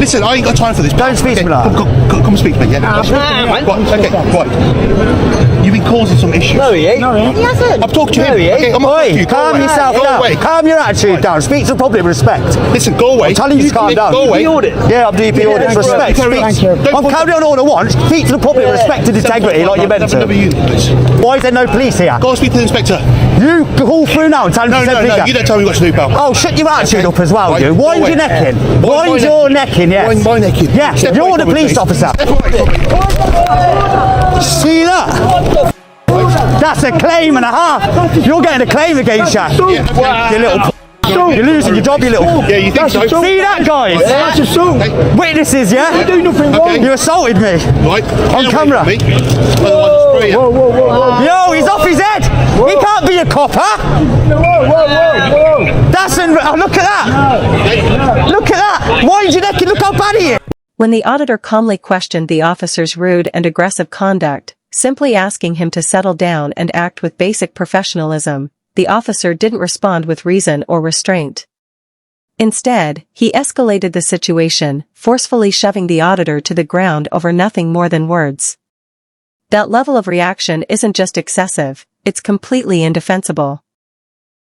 Listen, I ain't got time for this. Don't speak to me like that. Come and speak to me, yeah? Right, okay, right. You've been causing some issues. No, he ain't. He hasn't. I've talked to him. No, he ain't. Okay, I'm not talking to you. Calm yourself Go down. away. Calm your attitude down. Speak to the public with respect. Listen, go away. I'm telling you to calm down. Go away. Yeah, I'm DP audit. Respect. Thank you. I'm carrying on all I want. Speak to the public with respect and integrity like you're meant to. Why is there no police here? Go and speak to the inspector. You call through now and tell him No, to send you don't tell me what to do, pal. Oh, shut your attitude up as well, Right, you. go Wind away. your neck in. Wind Wind your neck in, yes. Wind my neck in. Yeah, Step you're away the from me, police please. officer. Step away from me. See that? That's a claim and a half. You're getting a claim against you. Yeah, You little You're losing your job, you little Yeah, you think so? See that, guys? That's assault. Witnesses, yeah? You do nothing wrong. You assaulted me. Right. On camera. Otherwise I'll spray you. Whoa. Yo, he's off his head. He can't be a copper. Whoa. That's look at that. Look at that. Wind your neck and look how bad he is. When the auditor calmly questioned the officer's rude and aggressive conduct, simply asking him to settle down and act with basic professionalism, the officer didn't respond with reason or restraint. Instead, he escalated the situation, forcefully shoving the auditor to the ground over nothing more than words. That level of reaction isn't just excessive, it's completely indefensible.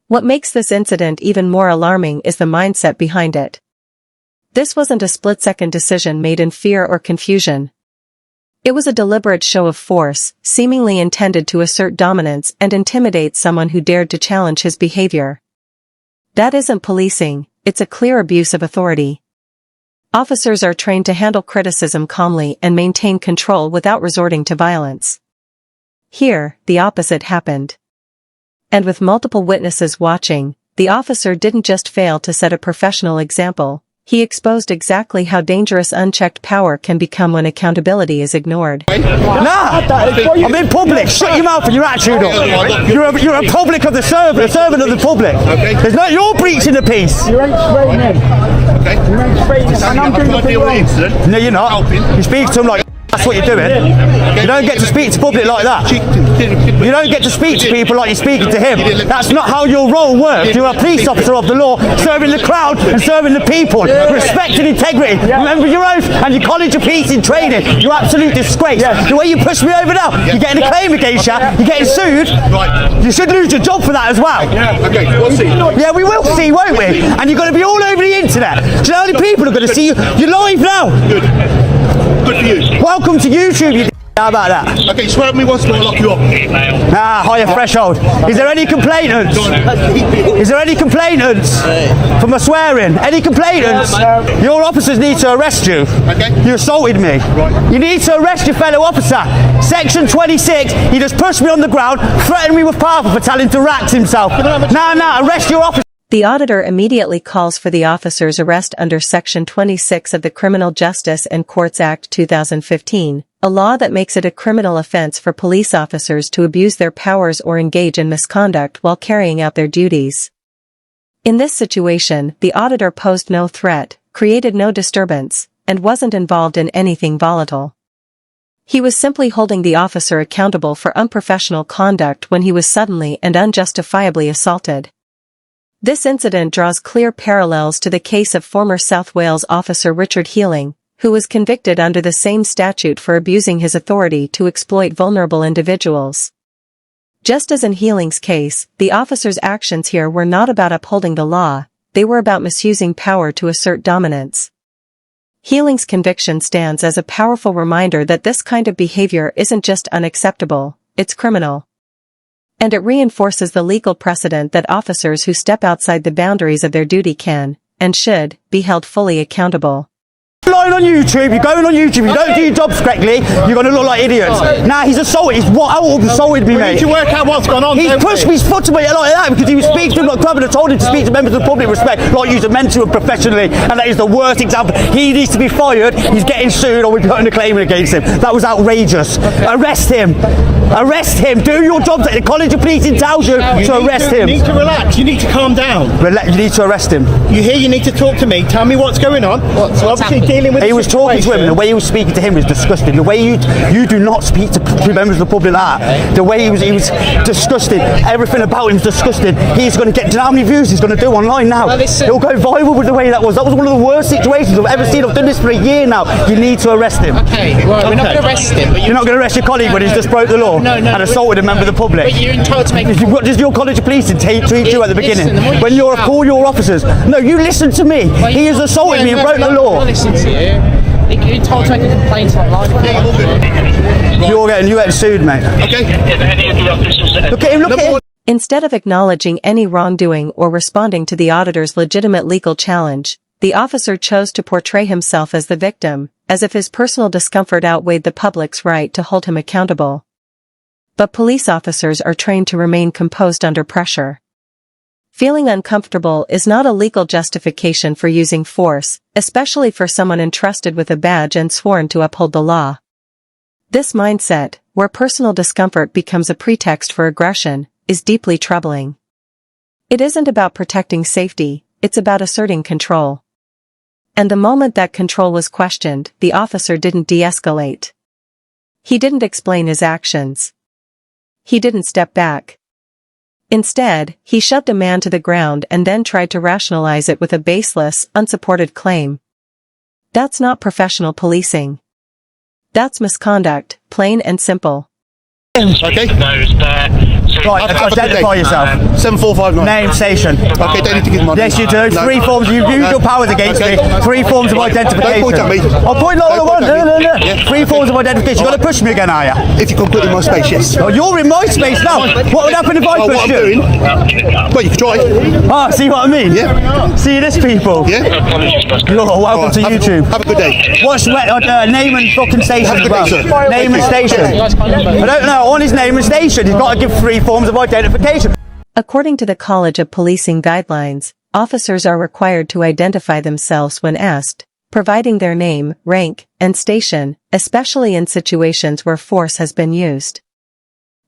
What makes this incident even more alarming is the mindset behind it. This wasn't a split-second decision made in fear or confusion. It was a deliberate show of force, seemingly intended to assert dominance and intimidate someone who dared to challenge his behavior. That isn't policing, it's a clear abuse of authority. Officers are trained to handle criticism calmly and maintain control without resorting to violence. Here, the opposite happened. And with multiple witnesses watching, the officer didn't just fail to set a professional example, he exposed exactly how dangerous unchecked power can become when accountability is ignored. Nah, I'm in public. Shut your mouth and your attitude up. You're a public of the servant, a servant of the public. There's no, you're breaching the peace. You ain't spraying him. You ain't spraying him. And I'm doing nothing wrong. No, you're not. You speak to him like that's what you're doing. You don't get to speak to public like that. You don't get to speak to people like you're speaking to him. That's not how your role works. You're a police officer of the law, serving the crowd and serving the people. Respect and integrity. Remember your oath and your college of peace in training. You're absolute disgrace. The way you push me over now, you're getting a claim against you. You're getting sued. You should lose your job for that as well. Okay, we'll see. Yeah, we will see, won't we? And you're going to be all over the internet. Do you know how many people are going to see you? You're live now. Good for you. Welcome to YouTube, you how about that? Okay, swear at me once more, I'll lock you up. Higher threshold. Is there any complainants? Is there any complainants for my swearing? Any complainants? Your officers need to arrest you. Okay. You assaulted me. Right. You need to arrest your fellow officer. Section 26, he just pushed me on the ground, threatened me with powerful for telling him to rax himself. Now, arrest your officer. The auditor immediately calls for the officer's arrest under Section 26 of the Criminal Justice and Courts Act 2015, a law that makes it a criminal offense for police officers to abuse their powers or engage in misconduct while carrying out their duties. In this situation, the auditor posed no threat, created no disturbance, and wasn't involved in anything volatile. He was simply holding the officer accountable for unprofessional conduct when he was suddenly and unjustifiably assaulted. This incident draws clear parallels to the case of former South Wales officer Richard Healing, who was convicted under the same statute for abusing his authority to exploit vulnerable individuals. Just as in Healing's case, the officer's actions here were not about upholding the law, they were about misusing power to assert dominance. Healing's conviction stands as a powerful reminder that this kind of behavior isn't just unacceptable, it's criminal. And it reinforces the legal precedent that officers who step outside the boundaries of their duty can, and should, be held fully accountable. Lying on YouTube, you're going on YouTube, you don't do your jobs correctly, you're going to look like idiots. Now he's assaulted, he's assaulted me, mate. We need to work out what's gone on. He's pushed me, he's foot to me like that because he was speaking to him like Governor told him to speak to members of the public respect, like you're meant to professionally, and that is the worst example. He needs to be fired, he's getting sued, or we're putting a claim against him. That was outrageous. Arrest him. Arrest him. Do your job that the College of Policing tells you to arrest him. You need to relax. You need to calm down. You need to arrest him. You hear? You need to talk to me. Tell me what's going on. So obviously dealing with He the was talking to him, and the way he was speaking to him was disgusting. The way you do not speak to members of the public like that. The way he was disgusting. Everything about him was disgusting. He's going to get, do you know how many views he's going to do online now? Well, listen. He'll go viral with the way that was. That was one of the worst situations I've ever seen. I've done this for a year now. You need to arrest him. Okay, well, we're not going to arrest him. But You're not going to arrest your colleague when he's just broke the law and assaulted a member of the public. But you're entitled to make a What does your college of policing treat you at the beginning? Listen, When you're call your officers. No, you listen to me. He has assaulted me and broke the law. Listen to you. You're entitled to make a complaint online. You're getting sued, mate. Okay. Look at him, look at him. Instead of acknowledging any wrongdoing or responding to the auditor's legitimate legal challenge, the officer chose to portray himself as the victim, as if his personal discomfort outweighed the public's right to hold him accountable. But police officers are trained to remain composed under pressure. Feeling uncomfortable is not a legal justification for using force, especially for someone entrusted with a badge and sworn to uphold the law. This mindset, where personal discomfort becomes a pretext for aggression, is deeply troubling. It isn't about protecting safety, it's about asserting control. And the moment that control was questioned, the officer didn't de-escalate. He didn't explain his actions. He didn't step back. Instead, he shoved a man to the ground and then tried to rationalize it with a baseless, unsupported claim. That's not professional policing. That's misconduct, plain and simple. Okay. Right, identify yourself. 7459. Name, station. Okay, don't need to give my Yes, you do. No. 3 forms. You've used your powers against Okay. me. 3 forms of identification. Don't point at me. I'll point like I Don't want. point at me. No. Yeah. 3 forms of identification. You're going to push me again, are you? If you can put in my space, yes. Oh, you're in my space now. What would happen if I Oh, pushed what I'm you? doing? Well, you can try. Ah, see what I mean? Yeah. See this, people? Yeah. You're welcome to YouTube. Have a good day. What's name and fucking station? Have a good day, sir. Name and station. I don't know. On his name and station, he's got to give 3 forms of identification. According to the College of Policing guidelines, officers are required to identify themselves when asked, providing their name, rank, and station, especially in situations where force has been used.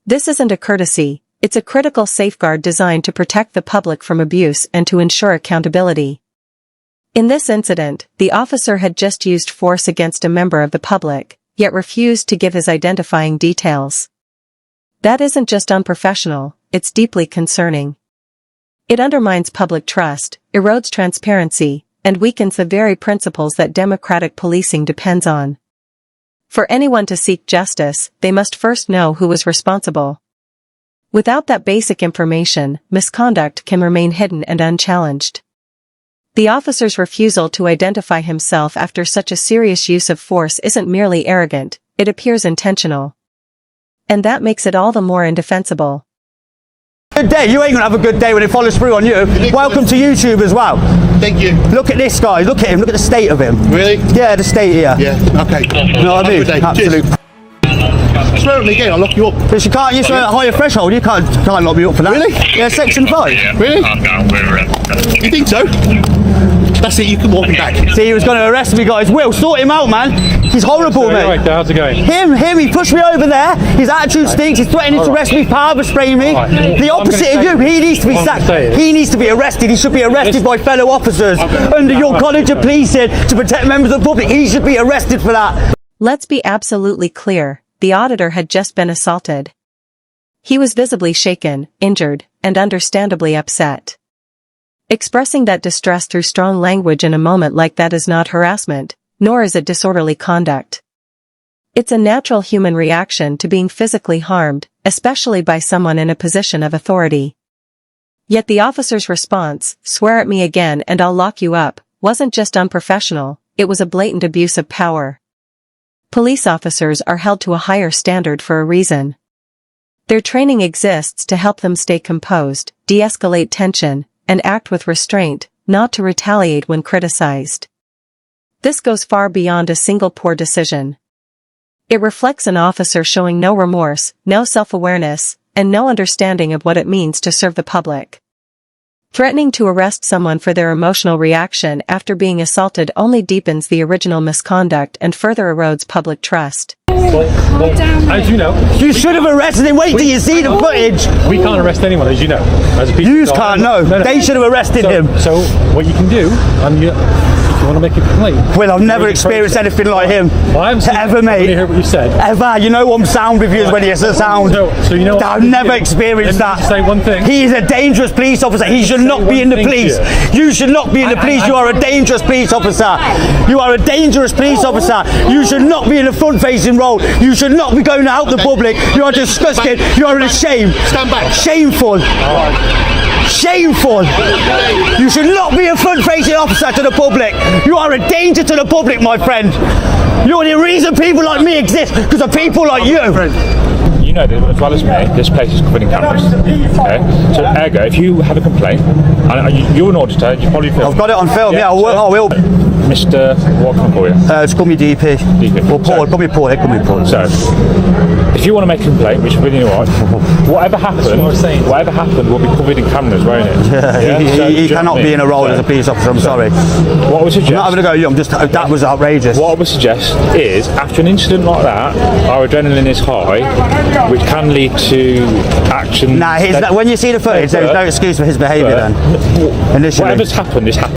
This isn't a courtesy, it's a critical safeguard designed to protect the public from abuse and to ensure accountability. In this incident, the officer had just used force against a member of the public, yet refused to give his identifying details. That isn't just unprofessional, it's deeply concerning. It undermines public trust, erodes transparency, and weakens the very principles that democratic policing depends on. For anyone to seek justice, they must first know who was responsible. Without that basic information, misconduct can remain hidden and unchallenged. The officer's refusal to identify himself after such a serious use of force isn't merely arrogant, it appears intentional. And that makes it all the more indefensible. Good day. You ain't gonna have a good day when it follows through on you. Welcome to YouTube as well. Thank you. Look at this guy. Look at him. Look at the state of him. Really? Yeah, the state here. Yeah. Okay. You know what I mean? Have a good day. Absolute. Cheers. Swear at me again, I'll lock you up. Because you can't use a higher threshold. You can't lock me up for that. Really? Yeah, section 5. Really? You think so? That's it, you can walk him back. See, he was going to arrest me, guys. Will, sort him out, man. He's horrible, mate. Right, how's it going? Him, he pushed me over there. His attitude stinks. He's threatening to arrest me, power spraying me. Right. The opposite of you. He needs to be sacked. He needs to be arrested. He should be arrested by fellow officers under your College of Policing to protect members of the public. He should be arrested for that. Let's be absolutely clear, the auditor had just been assaulted. He was visibly shaken, injured, and understandably upset. Expressing that distress through strong language in a moment like that is not harassment, nor is it disorderly conduct. It's a natural human reaction to being physically harmed, especially by someone in a position of authority. Yet the officer's response, "Swear at me again and I'll lock you up," wasn't just unprofessional, it was a blatant abuse of power. Police officers are held to a higher standard for a reason. Their training exists to help them stay composed, de-escalate tension, and act with restraint, not to retaliate when criticized. This goes far beyond a single poor decision. It reflects an officer showing no remorse, no self-awareness, and no understanding of what it means to serve the public. Threatening to arrest someone for their emotional reaction after being assaulted only deepens the original misconduct and further erodes public trust. As you know, You should have arrested him. Wait till you see the footage. we can't arrest anyone, as you know. As a Yous can't, no. They should have arrested him. So what you can do, you want to make a complaint? Will, I've never There is a experienced process. anything like him. Well, I haven't seen Ever, it. mate. Let me hear what you said. Ever. You know I'm sound with you when you say sound. So you know what? I've never experienced Let me that. say one thing. He is a dangerous police officer. He should not be in the one thing police. to You should not be in the police. You are a dangerous police officer. You are a dangerous police officer. You should not be in a front-facing role. You should not be going out the public. You are disgusting. You are a shame. Stand back. Shameful. Shameful. You should not be a front-facing officer to the public. You are a danger to the public, my friend. You're the reason people like me exist, because of people like you. You know that as well as me, this place is covered in cameras. Okay? So, ergo, if you have a complaint, and you're an auditor, you probably feel. I've got it on film, yeah, I will. Mr. What can I call you? Just call me DP. DP. Or Paul, call me Paul, call me Paul. So, if you want to make a complaint, which really right, whatever happened will be covered in cameras, won't it? Yeah, So, he do you know cannot what I be mean? in a role So, as a police officer, I'm sorry. What I would suggest. I'm not having a go at you, that was outrageous. What I would suggest is, after an incident like that, our adrenaline is high, which can lead to action. Nah, when you see the footage, there's no excuse for his behaviour then. Initially. Whatever's happened is happened.